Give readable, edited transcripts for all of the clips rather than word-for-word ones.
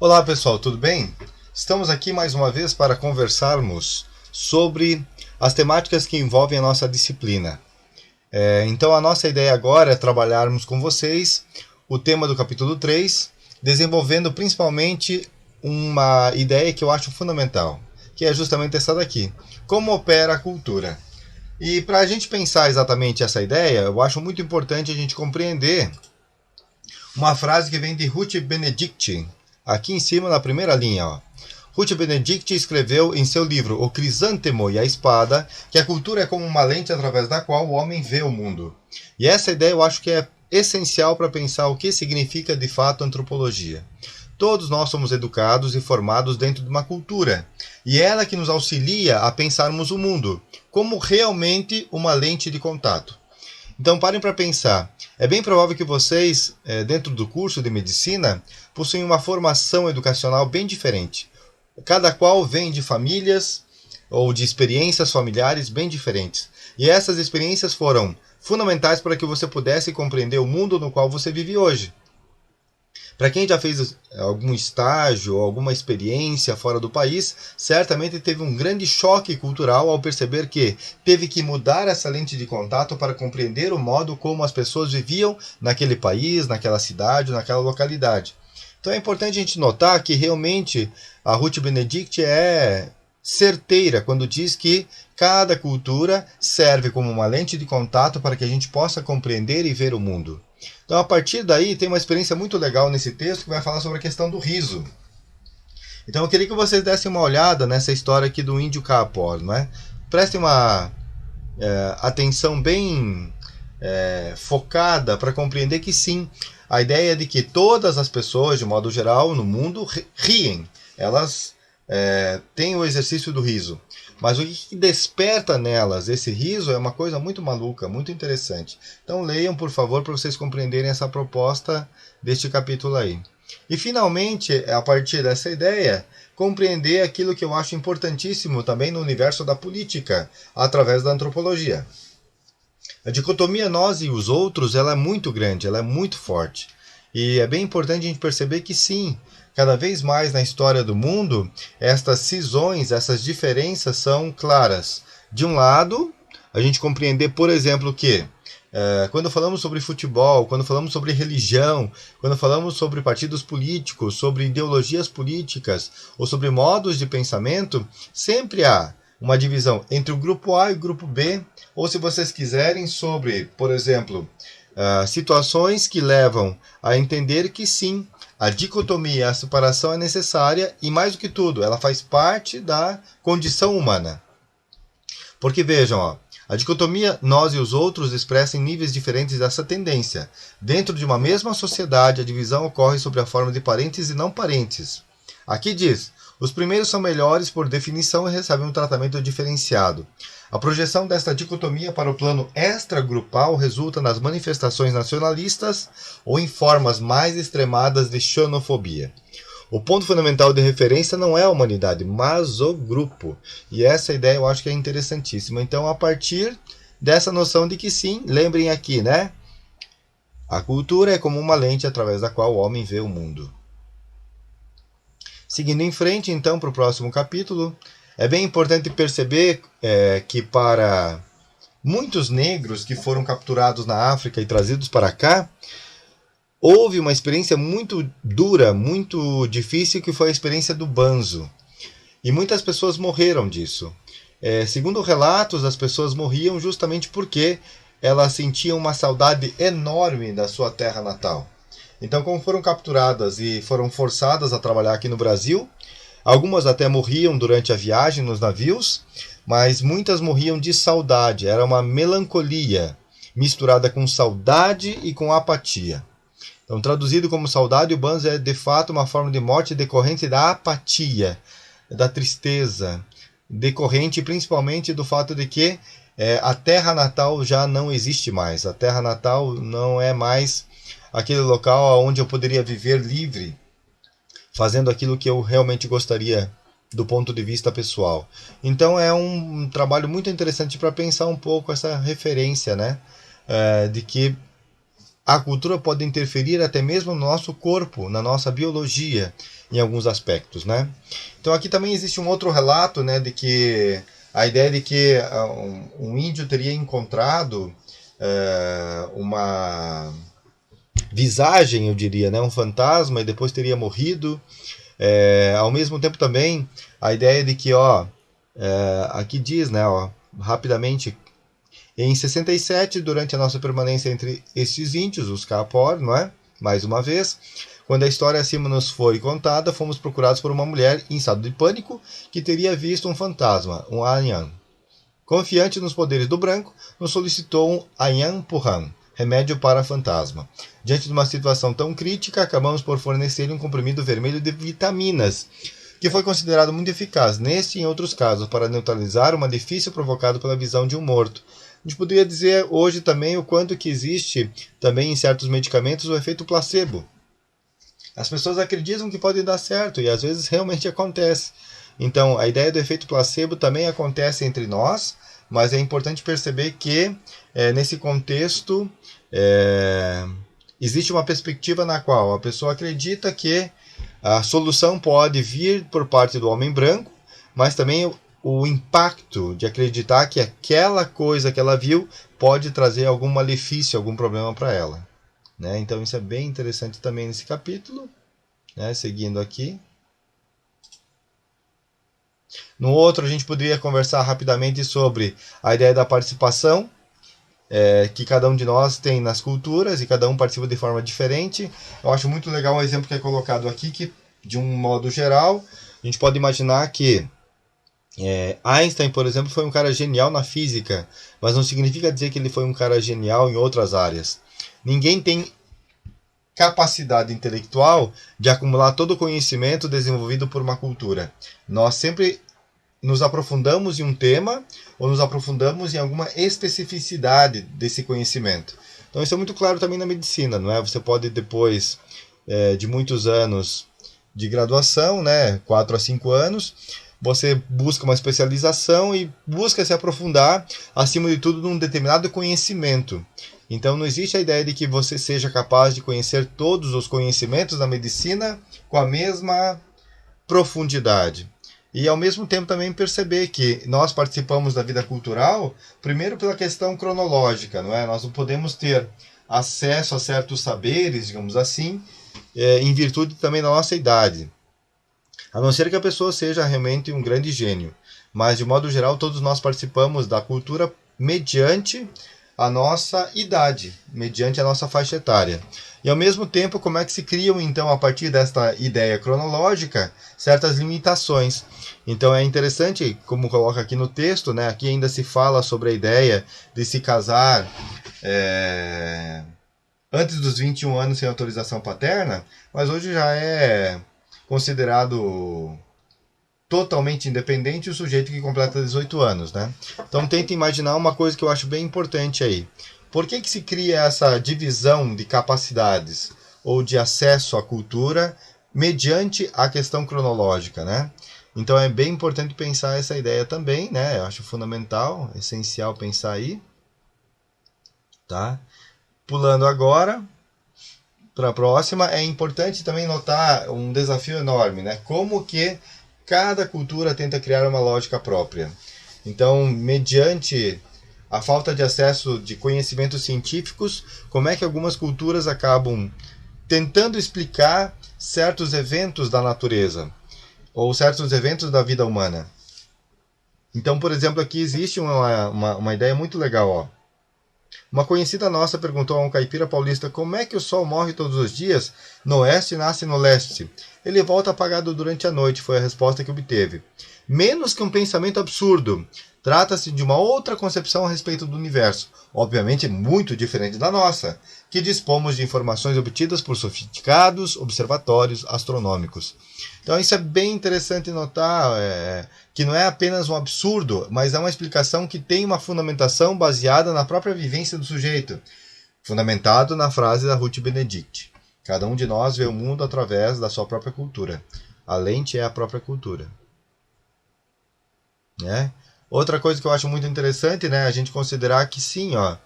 Olá pessoal, tudo bem? Estamos aqui mais uma vez para conversarmos sobre as temáticas que envolvem a nossa disciplina. Então a nossa ideia agora é trabalharmos com vocês o tema do capítulo 3, desenvolvendo principalmente uma ideia que eu acho fundamental, que é justamente essa daqui: como opera a cultura. E para a gente pensar exatamente essa ideia, eu acho muito importante a gente compreender uma frase que vem de Ruth Benedict, aqui em cima na primeira linha. Ruth Benedict escreveu em seu livro O Crisântemo e a Espada que a cultura é como uma lente através da qual o homem vê o mundo. E essa ideia eu acho que é essencial para pensar o que significa de fato antropologia. Todos nós somos educados e formados dentro de uma cultura, e é ela que nos auxilia a pensarmos o mundo como realmente uma lente de contato. Então parem para pensar. É bem provável que vocês, dentro do curso de medicina, possuem uma formação educacional bem diferente. Cada qual vem de famílias ou de experiências familiares bem diferentes. E essas experiências foram fundamentais para que você pudesse compreender o mundo no qual você vive hoje. Para quem já fez algum estágio ou alguma experiência fora do país, certamente teve um grande choque cultural ao perceber que teve que mudar essa lente de contato para compreender o modo como as pessoas viviam naquele país, naquela cidade, naquela localidade. Então é importante a gente notar que realmente a Ruth Benedict é certeira quando diz que cada cultura serve como uma lente de contato para que a gente possa compreender e ver o mundo. Então, a partir daí, tem uma experiência muito legal nesse texto que vai falar sobre a questão do riso. Então, eu queria que vocês dessem uma olhada nessa história aqui do índio Caapor, não é? Prestem uma atenção bem focada para compreender que sim, a ideia é de que todas as pessoas, de modo geral, no mundo, riem. Elas têm o exercício do riso. Mas o que desperta nelas esse riso é uma coisa muito maluca, muito interessante. Então leiam, por favor, para vocês compreenderem essa proposta deste capítulo aí. E finalmente, a partir dessa ideia, compreender aquilo que eu acho importantíssimo também no universo da política, através da antropologia. A dicotomia nós e os outros, ela é muito grande, ela é muito forte. E é bem importante a gente perceber que sim, cada vez mais na história do mundo, estas cisões, essas diferenças são claras. De um lado, a gente compreender, por exemplo, que quando falamos sobre futebol, quando falamos sobre religião, quando falamos sobre partidos políticos, sobre ideologias políticas ou sobre modos de pensamento, sempre há uma divisão entre o grupo A e o grupo B, ou se vocês quiserem, sobre, por exemplo, situações que levam a entender que sim, a dicotomia, a separação é necessária e, mais do que tudo, ela faz parte da condição humana. Porque vejam, a dicotomia nós e os outros expressa em níveis diferentes dessa tendência. Dentro de uma mesma sociedade, a divisão ocorre sob a forma de parentes e não parentes. Aqui diz: os primeiros são melhores por definição e recebem um tratamento diferenciado. A projeção desta dicotomia para o plano extragrupal resulta nas manifestações nacionalistas ou em formas mais extremadas de xenofobia. O ponto fundamental de referência não é a humanidade, mas o grupo. E essa ideia eu acho que é interessantíssima. Então, a partir dessa noção de que sim, lembrem aqui, né? A cultura é como uma lente através da qual o homem vê o mundo. Seguindo em frente, então, para o próximo capítulo, é bem importante perceber que para muitos negros que foram capturados na África e trazidos para cá, houve uma experiência muito dura, muito difícil, que foi a experiência do banzo. E muitas pessoas morreram disso. Segundo relatos, as pessoas morriam justamente porque elas sentiam uma saudade enorme da sua terra natal. Então, como foram capturadas e foram forçadas a trabalhar aqui no Brasil, algumas até morriam durante a viagem nos navios, mas muitas morriam de saudade. Era uma melancolia misturada com saudade e com apatia. Então, traduzido como saudade, o banzo é de fato uma forma de morte decorrente da apatia, da tristeza, decorrente principalmente do fato de que a terra natal já não existe mais. A terra natal não é mais aquele local onde eu poderia viver livre, fazendo aquilo que eu realmente gostaria do ponto de vista pessoal. Então é um trabalho muito interessante para pensar um pouco essa referência, né? De que a cultura pode interferir até mesmo no nosso corpo, na nossa biologia, em alguns aspectos, né? Então aqui também existe um outro relato, né, de que a ideia de que um índio teria encontrado uma visagem, eu diria, né, um fantasma, e depois teria morrido. Ao mesmo tempo também a ideia de que, aqui diz, né, rapidamente, em 67, durante a nossa permanência entre estes índios, os Kaapor, não é? Mais uma vez, quando a história acima nos foi contada, fomos procurados por uma mulher em estado de pânico que teria visto um fantasma, um Anyan. Confiante nos poderes do branco, nos solicitou um Anyan Purran, remédio para fantasma. Diante de uma situação tão crítica, acabamos por fornecer um comprimido vermelho de vitaminas, que foi considerado muito eficaz neste e em outros casos para neutralizar um malefício provocado pela visão de um morto. A gente poderia dizer hoje também o quanto que existe também em certos medicamentos o efeito placebo. As pessoas acreditam que pode dar certo e às vezes realmente acontece. Então, a ideia do efeito placebo também acontece entre nós, mas é importante perceber que nesse contexto existe uma perspectiva na qual a pessoa acredita que a solução pode vir por parte do homem branco, mas também o impacto de acreditar que aquela coisa que ela viu pode trazer algum malefício, algum problema para ela. Né? Então isso é bem interessante também nesse capítulo. Né? Seguindo aqui. No outro a gente poderia conversar rapidamente sobre a ideia da participação, que cada um de nós tem nas culturas e cada um participa de forma diferente. Eu acho muito legal o exemplo que é colocado aqui, que de um modo geral a gente pode imaginar que Einstein, por exemplo, foi um cara genial na física, mas não significa dizer que ele foi um cara genial em outras áreas. Ninguém tem capacidade intelectual de acumular todo o conhecimento desenvolvido por uma cultura. Nós sempre nos aprofundamos em um tema ou nos aprofundamos em alguma especificidade desse conhecimento. Então isso é muito claro também na medicina, não é? Você pode depois de muitos anos de graduação, né, 4 a 5 anos, você busca uma especialização e busca se aprofundar, acima de tudo, num determinado conhecimento. Então não existe a ideia de que você seja capaz de conhecer todos os conhecimentos da medicina com a mesma profundidade. E ao mesmo tempo também perceber que nós participamos da vida cultural, primeiro pela questão cronológica, não é? Nós não podemos ter acesso a certos saberes, digamos assim, em virtude também da nossa idade. A não ser que a pessoa seja realmente um grande gênio. Mas, de modo geral, todos nós participamos da cultura mediante a nossa idade, mediante a nossa faixa etária. E, ao mesmo tempo, como é que se criam, então, a partir desta ideia cronológica, certas limitações. Então, é interessante, como coloca aqui no texto, né, aqui ainda se fala sobre a ideia de se casar antes dos 21 anos sem autorização paterna, mas hoje já é considerado totalmente independente o sujeito que completa 18 anos, né? Então tenta imaginar uma coisa que eu acho bem importante aí. Por que se cria essa divisão de capacidades ou de acesso à cultura mediante a questão cronológica, né? Então é bem importante pensar essa ideia também, né? Eu acho fundamental, essencial pensar aí, tá? Pulando agora para a próxima, é importante também notar um desafio enorme, né? Como que cada cultura tenta criar uma lógica própria. Então, mediante a falta de acesso de conhecimentos científicos, como é que algumas culturas acabam tentando explicar certos eventos da natureza ou certos eventos da vida humana. Então, por exemplo, aqui existe uma ideia muito legal, ó. Uma conhecida nossa perguntou a um caipira paulista como é que o sol morre todos os dias no oeste e nasce no leste. Ele volta apagado durante a noite, foi a resposta que obteve. Menos que um pensamento absurdo. Trata-se de uma outra concepção a respeito do universo, obviamente muito diferente da nossa, que dispomos de informações obtidas por sofisticados observatórios astronômicos. Então isso é bem interessante notar, que não é apenas um absurdo, mas é uma explicação que tem uma fundamentação baseada na própria vivência do sujeito, fundamentado na frase da Ruth Benedict. Cada um de nós vê o mundo através da sua própria cultura. A lente é a própria cultura. Né? Outra coisa que eu acho muito interessante, né, a gente considerar que sim, ó,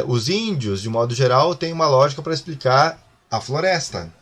Os índios, de modo geral, têm uma lógica para explicar a floresta.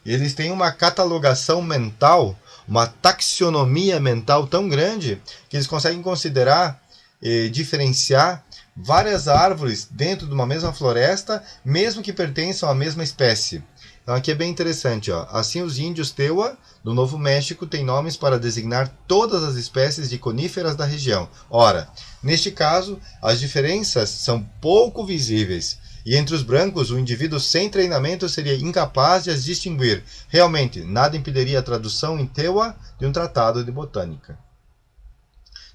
E eles têm uma catalogação mental, uma taxonomia mental tão grande que eles conseguem considerar e diferenciar várias árvores dentro de uma mesma floresta, mesmo que pertençam à mesma espécie. Então aqui é bem interessante. Ó. Assim, os índios Tewa, do Novo México, têm nomes para designar todas as espécies de coníferas da região. Ora, neste caso, as diferenças são pouco visíveis. E entre os brancos, o indivíduo sem treinamento seria incapaz de as distinguir. Realmente, nada impediria a tradução em Tewa de um tratado de botânica.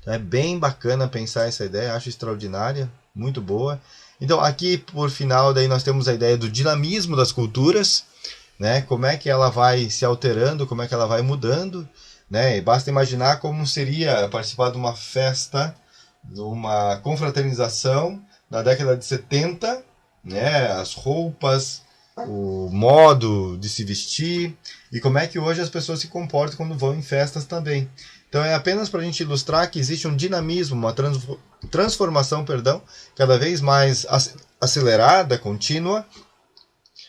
Então é bem bacana pensar essa ideia, acho extraordinária, muito boa. Então aqui, por final, daí nós temos a ideia do dinamismo das culturas, né? Como é que ela vai se alterando, como é que ela vai mudando, né? E basta imaginar como seria participar de uma festa, de uma confraternização na década de 70, né? As roupas, o modo de se vestir e como é que hoje as pessoas se comportam quando vão em festas também. Então é apenas para a gente ilustrar que existe um dinamismo, uma transformação, cada vez mais acelerada, contínua,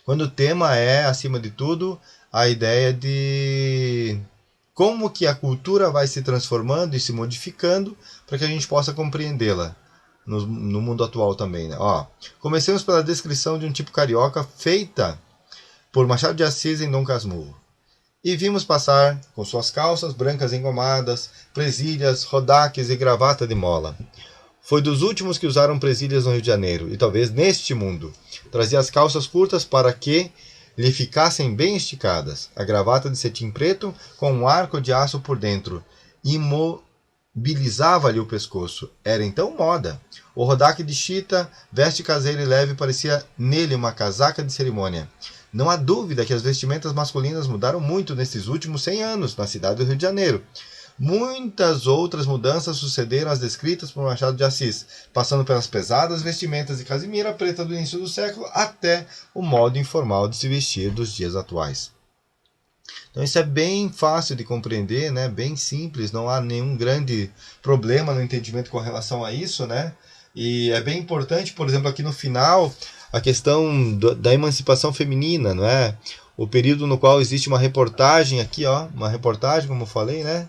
quando o tema é, acima de tudo, a ideia de como que a cultura vai se transformando e se modificando para que a gente possa compreendê-la no mundo atual também. Né? Ó, comecemos pela descrição de um tipo carioca feita por Machado de Assis em Dom Casmurro. E vimos passar com suas calças brancas engomadas, presilhas, rodaques e gravata de mola. Foi dos últimos que usaram presilhas no Rio de Janeiro, e talvez neste mundo. Trazia as calças curtas para que lhe ficassem bem esticadas, a gravata de cetim preto com um arco de aço por dentro. Imobilizava-lhe o pescoço. Era então moda. O rodaque de chita, veste caseira e leve, parecia nele uma casaca de cerimônia. Não há dúvida que as vestimentas masculinas mudaram muito nesses últimos 100 anos na cidade do Rio de Janeiro. Muitas outras mudanças sucederam as descritas por Machado de Assis, passando pelas pesadas vestimentas de casimira preta do início do século até o modo informal de se vestir dos dias atuais. Então isso é bem fácil de compreender, né? Bem simples, não há nenhum grande problema no entendimento com relação a isso, né? E é bem importante, por exemplo, aqui no final, a questão da emancipação feminina, não é? O período no qual existe uma reportagem aqui, ó, uma reportagem, como eu falei, né?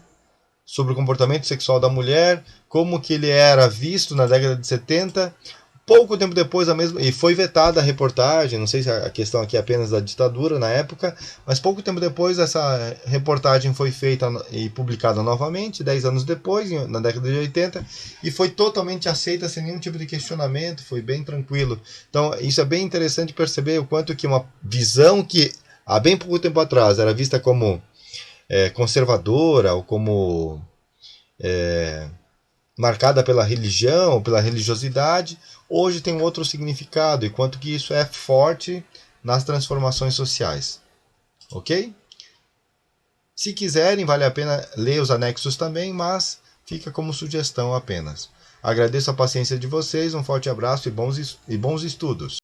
Sobre o comportamento sexual da mulher, como que ele era visto na década de 70. Pouco tempo depois, e foi vetada a reportagem, não sei se a questão aqui é apenas da ditadura na época, mas pouco tempo depois essa reportagem foi feita e publicada novamente, 10 anos depois, na década de 80, e foi totalmente aceita sem nenhum tipo de questionamento, foi bem tranquilo. Então isso é bem interessante perceber o quanto que uma visão que há bem pouco tempo atrás era vista como conservadora ou como marcada pela religião, pela religiosidade, hoje tem outro significado, e quanto que isso é forte nas transformações sociais. Ok? Se quiserem, vale a pena ler os anexos também, mas fica como sugestão apenas. Agradeço a paciência de vocês, um forte abraço e bons estudos.